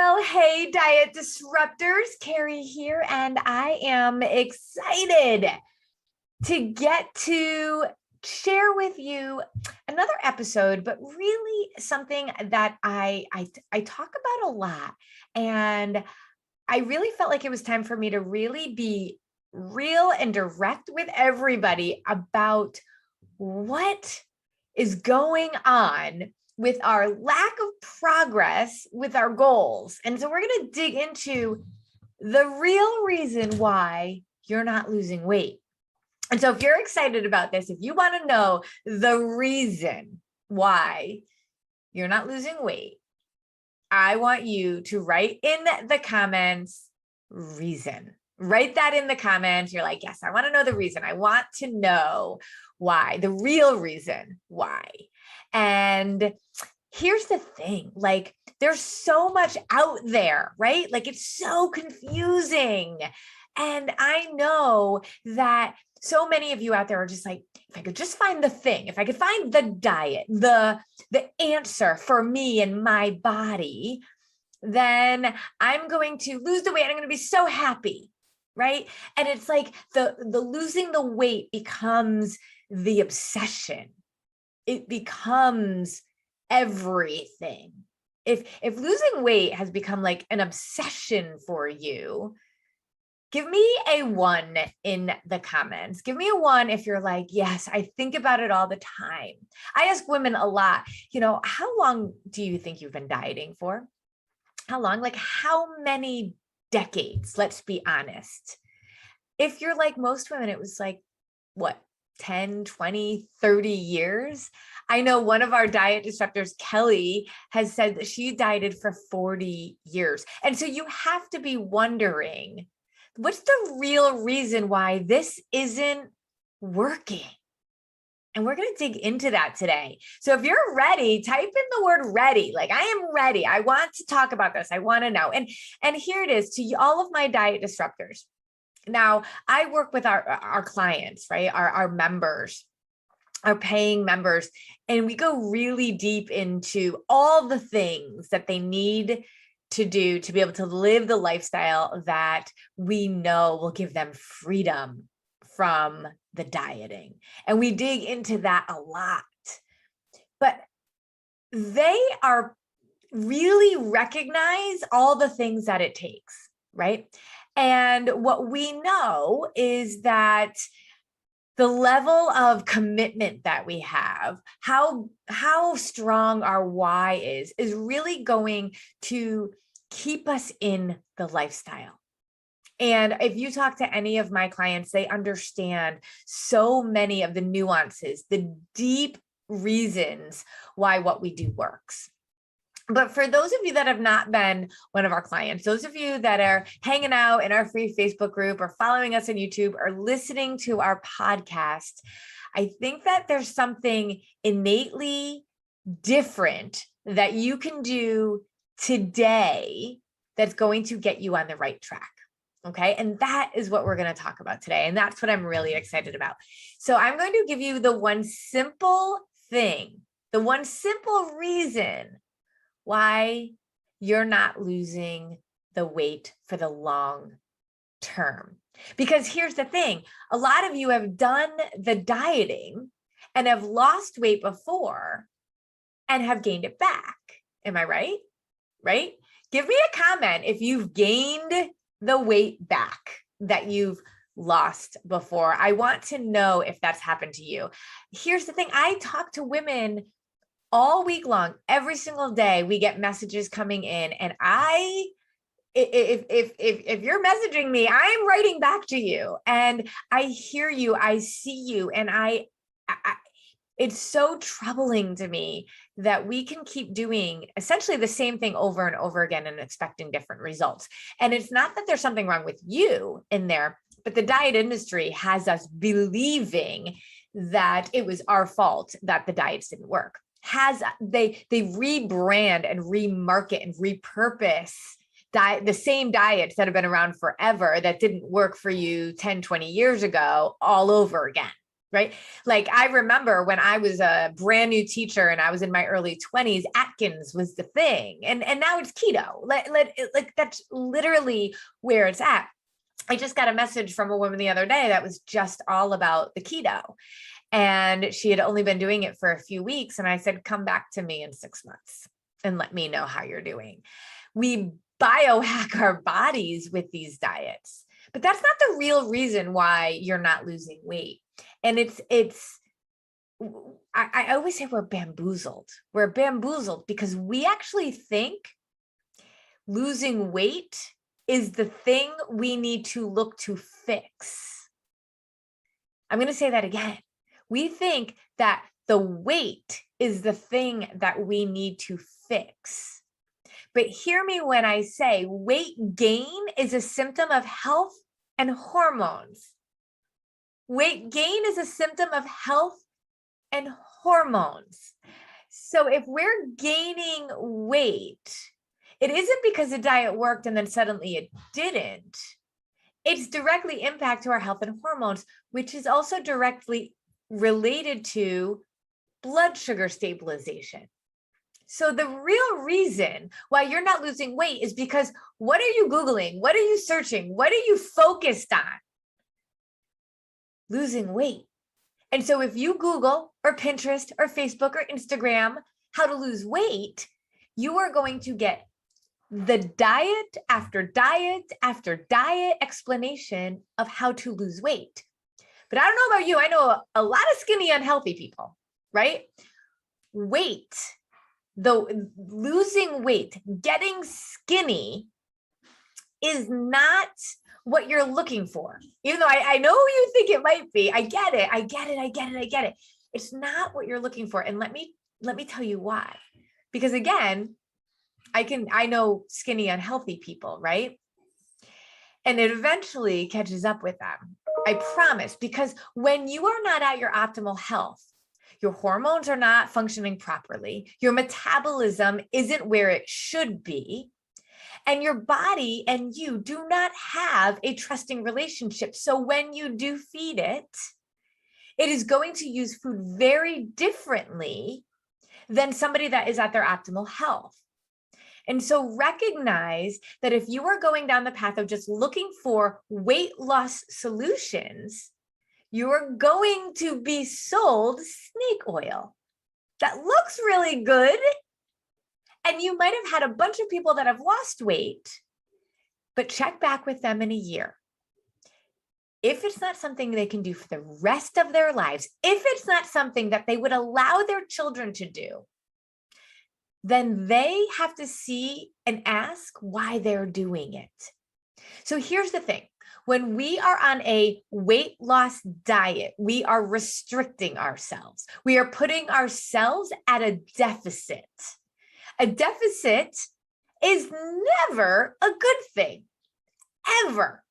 Well, hey, diet disruptors, Carrie here, and I am excited to get to share with you another episode, but really something that I talk about a lot. And I really felt like it was time for me to really be real and direct with everybody about what is going on with our lack of progress with our goals. And so we're going to dig into the real reason why you're not losing weight. And so if you're excited about this, if you want to know the reason why you're not losing weight, I want you to write in the comments, reason. Write that in the comments. You're like, yes, I want to know the reason. I want to know why, the real reason why. And here's the thing, like there's so much out there, right? Like it's so confusing. And I know that so many of you out there are just like, if I could just find the thing, if I could find the diet, the answer for me and my body, then I'm going to lose the weight. I'm going to be so happy, right? And it's like the losing the weight becomes the obsession. It becomes everything. If losing weight has become like an obsession for you, give me a 1 in the comments. Give me a 1 if you're like, yes, I think about it all the time. I ask women a lot, how long do you think you've been dieting for? How long? Like how many decades? Let's be honest. If you're like most women, it was like, what, 10, 20, 30 years? I know one of our diet disruptors, Kelly, has said that she dieted for 40 years. And so you have to be wondering, what's the real reason why this isn't working? And we're going to dig into that today. So if you're ready, type in the word ready. Like I am ready. I want to talk about this. I want to know. And here it is to all of my diet disruptors. Now, I work with our clients, right? Our members, our paying members, and we go really deep into all the things that they need to do to be able to live the lifestyle that we know will give them freedom from the dieting. And we dig into that a lot. But they are really recognize all the things that it takes, right? And what we know is that the level of commitment that we have, how strong our why is really going to keep us in the lifestyle. And if you talk to any of my clients, they understand so many of the nuances, the deep reasons why what we do works. But for those of you that have not been one of our clients, those of you that are hanging out in our free Facebook group or following us on YouTube or listening to our podcast, I think that there's something innately different that you can do today that's going to get you on the right track. Okay. And that is what we're going to talk about today. And that's what I'm really excited about. So I'm going to give you the one simple thing, the one simple reason why you're not losing the weight for the long term. Because here's the thing, a lot of you have done the dieting and have lost weight before and have gained it back. Am I right? Right? Give me a comment if you've gained the weight back that you've lost before. I want to know if that's happened to you. Here's the thing, I talk to women all week long, every single day, we get messages coming in, and if you're messaging me, I am writing back to you, and I hear you, I see you, and it's so troubling to me that we can keep doing essentially the same thing over and over again and expecting different results. And it's not that there's something wrong with you in there, but the diet industry has us believing that it was our fault that the diets didn't work. They rebrand and remarket and repurpose the same diets that have been around forever that didn't work for you 10, 20 years ago all over again. right? Like I remember when I was a brand new teacher and I was in my early 20s, Atkins was the thing. And now it's keto. Like that's literally where it's at. I just got a message from a woman the other day that was just all about the keto. And she had only been doing it for a few weeks. And I said, come back to me in 6 months and let me know how you're doing. We biohack our bodies with these diets, but that's not the real reason why you're not losing weight. And I always say we're bamboozled. We're bamboozled because we actually think losing weight is the thing we need to look to fix. I'm going to say that again. We think that the weight is the thing that we need to fix. But hear me when I say weight gain is a symptom of health and hormones. Weight gain is a symptom of health and hormones. So if we're gaining weight, it isn't because the diet worked and then suddenly it didn't. It's directly impact to our health and hormones, which is also directly related to blood sugar stabilization. So the real reason why you're not losing weight is because what are you Googling? What are you searching? What are you focused on? Losing weight. And so if you Google or Pinterest or Facebook or Instagram how to lose weight, you are going to get the diet after diet after diet explanation of how to lose weight. But I don't know about you. I know a lot of skinny, unhealthy people, right? Weight, losing weight, getting skinny is not what you're looking for. Even though I know you think it might be. I get it. It's not what you're looking for. And let me tell you why. Because again, I know skinny, unhealthy people, right? And it eventually catches up with them. I promise, because when you are not at your optimal health, your hormones are not functioning properly, your metabolism isn't where it should be, and your body and you do not have a trusting relationship. So when you do feed it, it is going to use food very differently than somebody that is at their optimal health. And so recognize that if you are going down the path of just looking for weight loss solutions, you are going to be sold snake oil that looks really good. And you might have had a bunch of people that have lost weight, but check back with them in a year. If it's not something they can do for the rest of their lives, if it's not something that they would allow their children to do, then they have to see and ask why they're doing it. So here's the thing. When we are on a weight loss diet, we are restricting ourselves. We are putting ourselves at a deficit. A deficit is never a good thing, ever.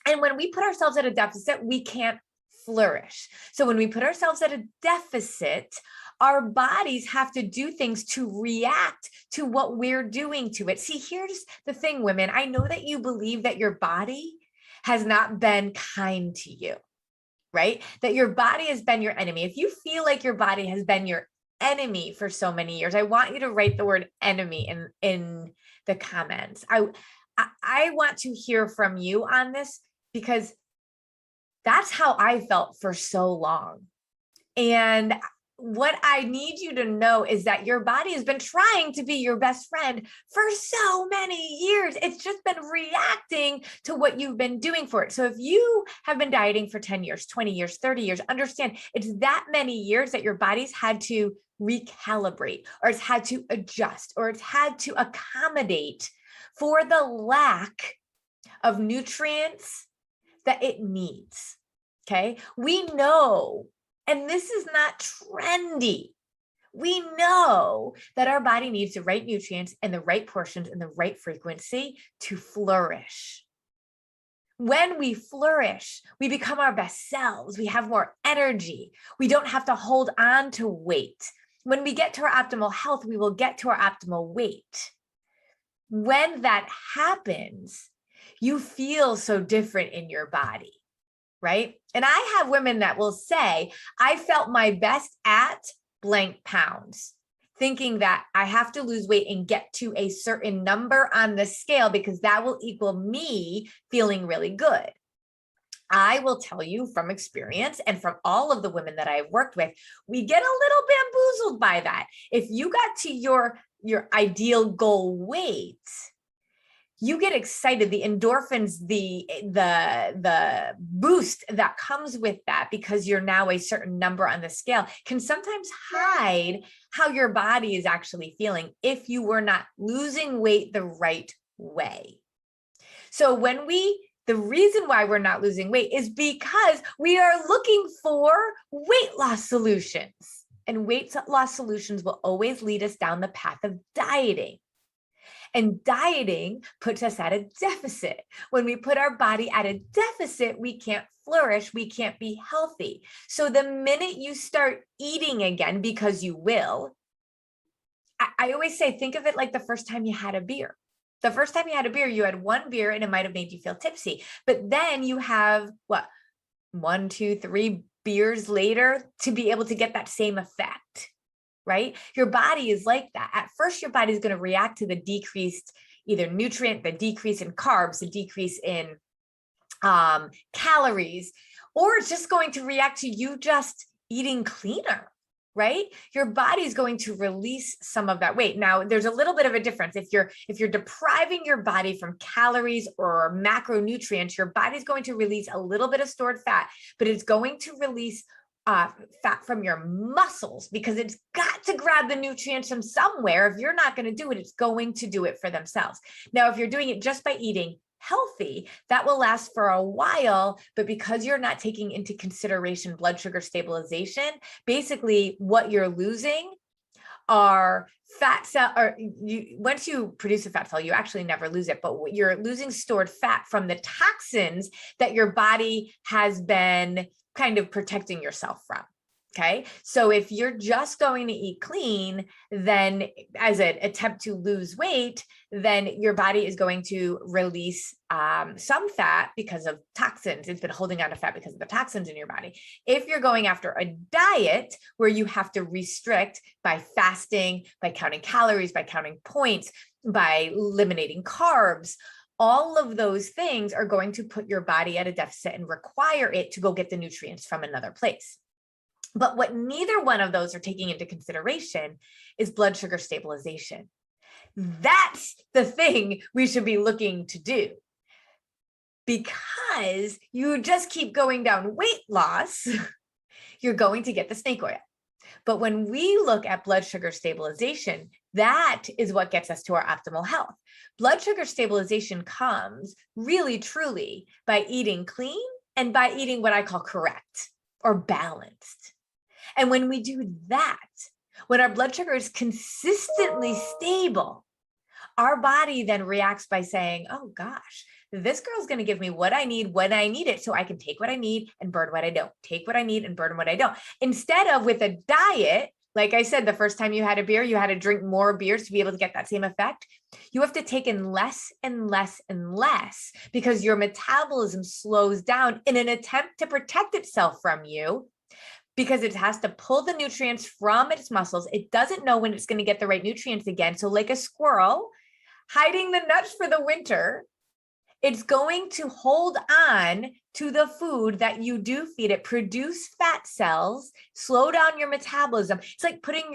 And when we put ourselves at a deficit, we can't flourish. So when we put ourselves at a deficit, our bodies have to do things to react to what we're doing to it. See, here's the thing, women. I know that you believe that your body has not been kind to you, right? That your body has been your enemy. If you feel like your body has been your enemy for so many years, I want you to write the word enemy in the comments. I want to hear from you on this because that's how I felt for so long. And what I need you to know is that your body has been trying to be your best friend for so many years. It's just been reacting to what you've been doing for it. So if you have been dieting for 10 years, 20 years, 30 years, understand it's that many years that your body's had to recalibrate, or it's had to adjust, or it's had to accommodate for the lack of nutrients that it needs. Okay. We know, and this is not trendy. We know that our body needs the right nutrients and the right portions and the right frequency to flourish. When we flourish, we become our best selves. We have more energy. We don't have to hold on to weight. When we get to our optimal health, we will get to our optimal weight. When that happens, you feel so different in your body. right? And I have women that will say, I felt my best at blank pounds, thinking that I have to lose weight and get to a certain number on the scale because that will equal me feeling really good. I will tell you from experience and from all of the women that I've worked with, we get a little bamboozled by that. If you got to your ideal goal weight, you get excited, the endorphins, the boost that comes with that, because you're now a certain number on the scale, can sometimes hide how your body is actually feeling if you were not losing weight the right way. So the reason why we're not losing weight is because we are looking for weight loss solutions, and weight loss solutions will always lead us down the path of dieting. And dieting puts us at a deficit. When we put our body at a deficit, we can't flourish, we can't be healthy. So the minute you start eating again, because you will, I always say, think of it like the first time you had a beer. The first time you had a beer, you had one beer and it might have made you feel tipsy. But then you have, 1, 2, 3 beers later to be able to get that same effect. Right? Your body is like that. At first, your body is going to react to the decreased either nutrient, the decrease in carbs, the decrease in calories, or it's just going to react to you just eating cleaner, right? Your body is going to release some of that weight. Now, there's a little bit of a difference. If you're depriving your body from calories or macronutrients, your body's going to release a little bit of stored fat, but it's going to release fat from your muscles because it's got to grab the nutrients from somewhere. If you're not going to do it, it's going to do it for themselves. Now, if you're doing it just by eating healthy, that will last for a while, but because you're not taking into consideration blood sugar stabilization, basically what you're losing are fat cell, or once you produce a fat cell, you actually never lose it, but you're losing stored fat from the toxins that your body has been kind of protecting yourself from. Okay. So if you're just going to eat clean, then as an attempt to lose weight, then your body is going to release some fat because of toxins. It's been holding on to fat because of the toxins in your body. If you're going after a diet where you have to restrict by fasting, by counting calories, by counting points, by eliminating carbs, all of those things are going to put your body at a deficit and require it to go get the nutrients from another place. But what neither one of those are taking into consideration is blood sugar stabilization. That's the thing we should be looking to do, because you just keep going down weight loss, you're going to get the snake oil. But when we look at blood sugar stabilization, that is what gets us to our optimal health. Blood sugar stabilization comes really, truly by eating clean and by eating what I call correct or balanced. And when we do that, when our blood sugar is consistently stable, our body then reacts by saying, oh gosh, this girl's going to give me what I need when I need it, so I can take what I need and burn what I don't, take what I need and burn what I don't. Instead of with a diet, like I said, the first time you had a beer, you had to drink more beers to be able to get that same effect. You have to take in less and less and less because your metabolism slows down in an attempt to protect itself from you, because it has to pull the nutrients from its muscles. It doesn't know when it's going to get the right nutrients again. So like a squirrel hiding the nuts for the winter, it's going to hold on to the food that you do feed it, produce fat cells, slow down your metabolism. It's like putting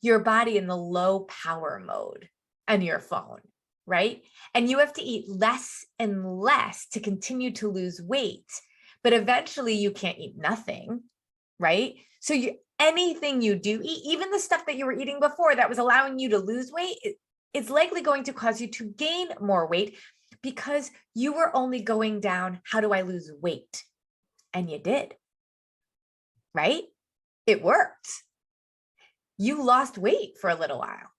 your body in the low power mode on your phone, right? And you have to eat less and less to continue to lose weight, but eventually you can't eat nothing, right? So anything you do eat, even the stuff that you were eating before that was allowing you to lose weight, it's likely going to cause you to gain more weight because you were only going down, how do I lose weight? And you did, right? It worked. You lost weight for a little while.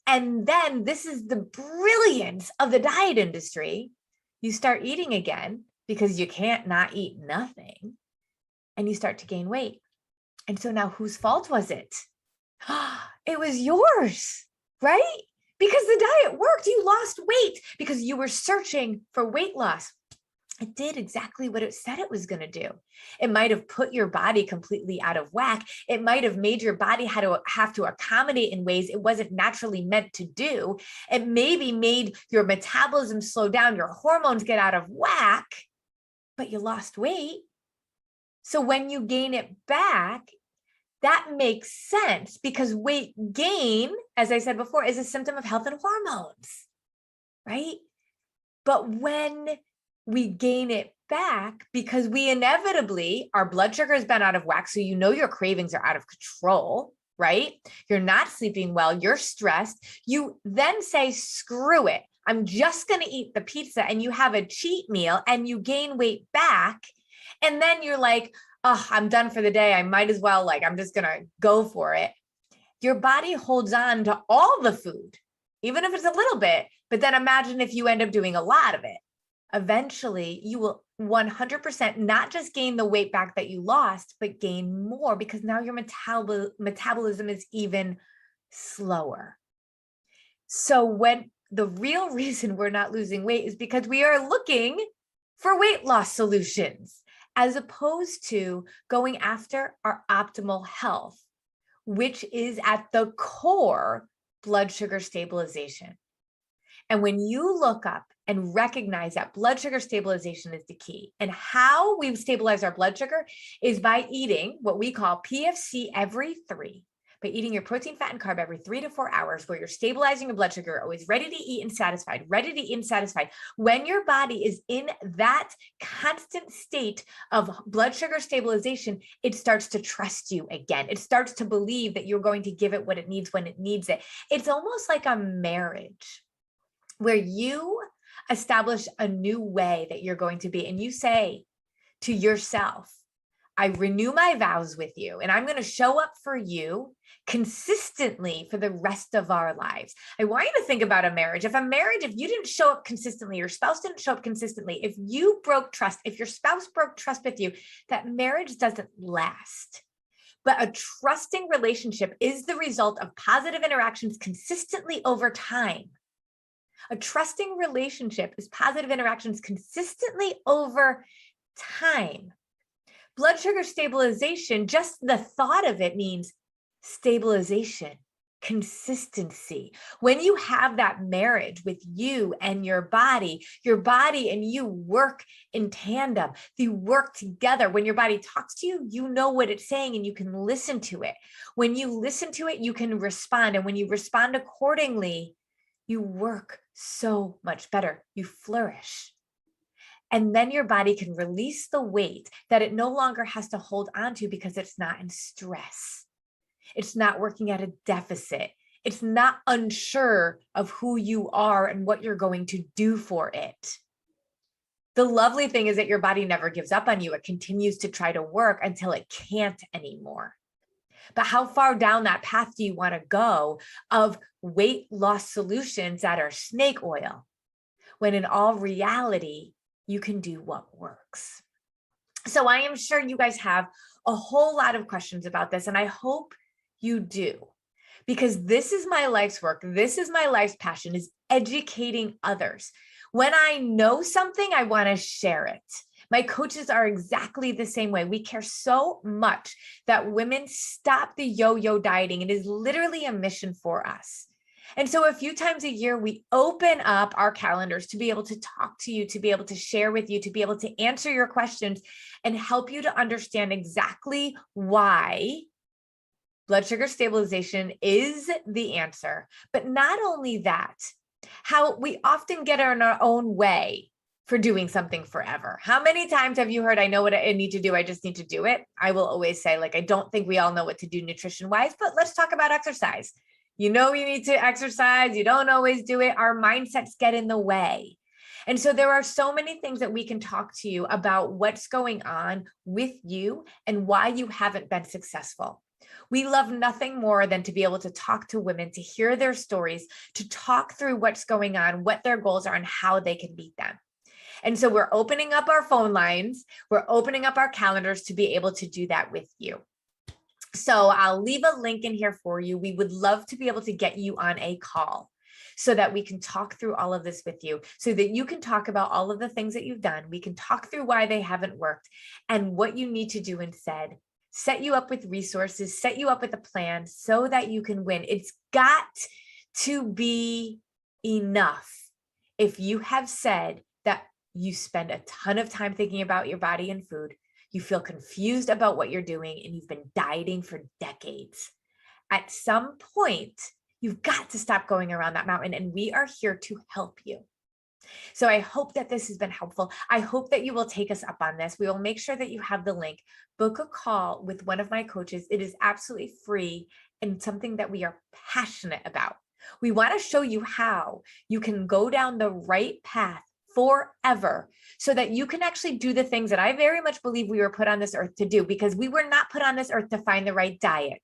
And then this is the brilliance of the diet industry. You start eating again because you can't not eat nothing, and you start to gain weight. And so now whose fault was it? It was yours, right? Because the diet worked. You lost weight because you were searching for weight loss. it did exactly what it said it was going to do. It might have put your body completely out of whack. It might have made your body have to accommodate in ways it wasn't naturally meant to do. It maybe made your metabolism slow down, your hormones get out of whack, but you lost weight. So when you gain it back, that makes sense because weight gain, as I said before, is a symptom of health and hormones, right? But when we gain it back, because we inevitably, our blood sugar has been out of whack, so you know your cravings are out of control, right? You're not sleeping well, you're stressed. You then say, screw it, I'm just going to eat the pizza, and you have a cheat meal and you gain weight back. And then you're like, oh, I'm done for the day. I might as well, I'm just going to go for it. Your body holds on to all the food, even if it's a little bit. But then imagine if you end up doing a lot of it. Eventually, you will 100% not just gain the weight back that you lost, but gain more because now your metabolism is even slower. So when the real reason we're not losing weight is because we are looking for weight loss solutions, as opposed to going after our optimal health, which is at the core blood sugar stabilization. And when you look up and recognize that blood sugar stabilization is the key, and how we stabilize our blood sugar is by eating what we call PFC every 3, by eating your protein, fat, and carb every 3 to 4 hours, where you're stabilizing your blood sugar, always ready to eat and satisfied, ready to eat and satisfied. When your body is in that constant state of blood sugar stabilization, it starts to trust you again. It starts to believe that you're going to give it what it needs when it needs it. It's almost like a marriage where you establish a new way that you're going to be. And you say to yourself, I renew my vows with you, and I'm going to show up for you consistently for the rest of our lives. I want you to think about a marriage. If you didn't show up consistently, your spouse didn't show up consistently, if you broke trust, if your spouse broke trust with you, that marriage doesn't last. But a trusting relationship is the result of positive interactions consistently over time. A trusting relationship is positive interactions consistently over time. Blood sugar stabilization, just the thought of it means stabilization, consistency. When you have that marriage with you and your body and you work in tandem, you work together. When your body talks to you, you know what it's saying and you can listen to it. When you listen to it, you can respond. And when you respond accordingly, you work so much better. You flourish. And then your body can release the weight that it no longer has to hold on to because it's not in stress. It's not working at a deficit. It's not unsure of who you are and what you're going to do for it. The lovely thing is that your body never gives up on you. It continues to try to work until it can't anymore. But how far down that path do you want to go of weight loss solutions that are snake oil, when in all reality, you can do what works? So I am sure you guys have a whole lot of questions about this, and I hope you do, because this is my life's work. This is my life's passion, is educating others. When I know something, I want to share it. My coaches are exactly the same way. We care so much that women stop the yo-yo dieting. It is literally a mission for us. And so a few times a year, we open up our calendars to be able to talk to you, to be able to share with you, to be able to answer your questions and help you to understand exactly why blood sugar stabilization is the answer. But not only that, how we often get in our own way for doing something forever. How many times have you heard, I know what I need to do, I just need to do it? I will always say, I don't think we all know what to do nutrition-wise, but let's talk about exercise. You know you need to exercise, you don't always do it. Our mindsets get in the way. And so there are so many things that we can talk to you about what's going on with you and why you haven't been successful. We love nothing more than to be able to talk to women, to hear their stories, to talk through what's going on, what their goals are, and how they can beat them. And so we're opening up our phone lines, we're opening up our calendars to be able to do that with you. So I'll leave a link in here for you. We would love to be able to get you on a call. so that we can talk through all of this with you, so that you can talk about all of the things that you've done. We can talk through why they haven't worked and what you need to do instead. Set you up with resources, set you up with a plan so that you can win. It's got to be enough if you have said that you spend a ton of time thinking about your body and food, you feel confused about what you're doing, and you've been dieting for decades. At some point, you've got to stop going around that mountain, and we are here to help you. So I hope that this has been helpful. I hope that you will take us up on this. We will make sure that you have the link. Book a call with one of my coaches. It is absolutely free and something that we are passionate about. We want to show you how you can go down the right path forever so that you can actually do the things that I very much believe we were put on this earth to do, because we were not put on this earth to find the right diet.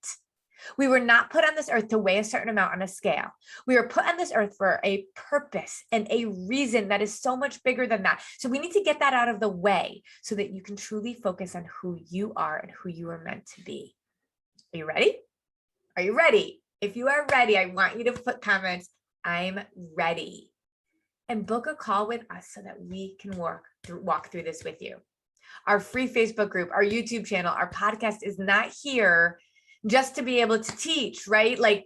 We were not put on this earth to weigh a certain amount on a scale. We were put on this earth for a purpose and a reason that is so much bigger than that. So we need to get that out of the way so that you can truly focus on who you are and who you are meant to be. Are you ready? Are you ready? If you are ready, I want you to put comments, I'm ready, and book a call with us so that we can walk through this with you. Our free Facebook group, our YouTube channel, our podcast is not here just to be able to teach, right? Like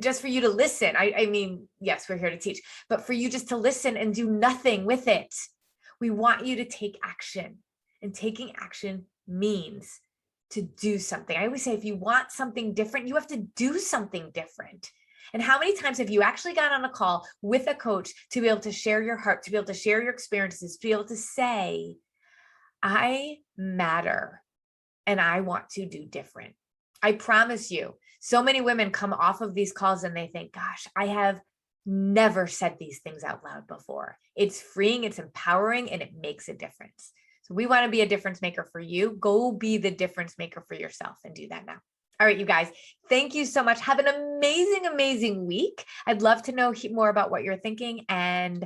just for you to listen. I mean, yes, we're here to teach, but for you just to listen and do nothing with it. We want you to take action, and taking action means to do something. I always say, if you want something different, you have to do something different. And how many times have you actually got on a call with a coach to be able to share your heart, to be able to share your experiences, to be able to say, I matter and I want to do different? I promise you, so many women come off of these calls and they think, gosh, I have never said these things out loud before. It's freeing, it's empowering, and it makes a difference. So we want to be a difference maker for you. Go be the difference maker for yourself and do that now. All right, you guys, thank you so much. Have an amazing, amazing week. I'd love to know more about what you're thinking, and